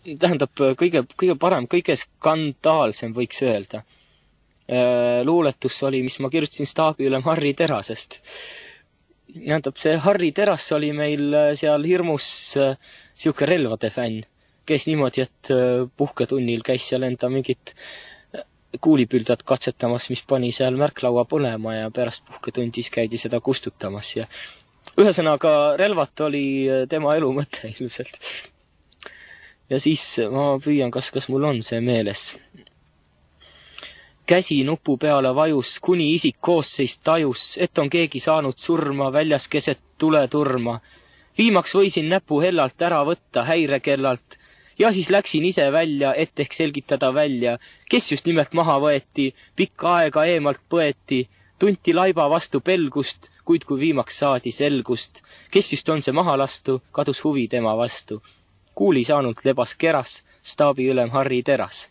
tähendab, kõige parem, kõige skandaalsem võiks öelda. Luuletus oli, mis ma kirjutasin staabiülem Harri Terasest. Tähendab, see Harri Teras oli meil seal hirmus siuke relvade fänn. Käis niimoodi, et puhketunnil käis seal enda mingit kuulipüldat katsetamas, mis pani seal märklaua põlema ja pärast puhketundis käidi seda kustutamas. Ja ühesõnaga, relvat oli tema elu mõte ilmselt. Ja siis ma püüan, kas mul on see meeles. Käsi nupu peale vajus, kuni isik koosseis tajus, et on keegi saanud surma väljas keset tuleturma. Viimaks võisin näpu hellalt ära võtta häirekellalt ja siis läksin ise välja, et ehk selgitada välja, kes just nimelt maha võeti, pikka aega eemalt põeti, tunti laiba vastu pelgust, kuid kui viimaks saadi selgust, kes just on see maha lastu, kadus huvi tema vastu. Kuuli saanud lebas keras, staabiülem Harri Teras.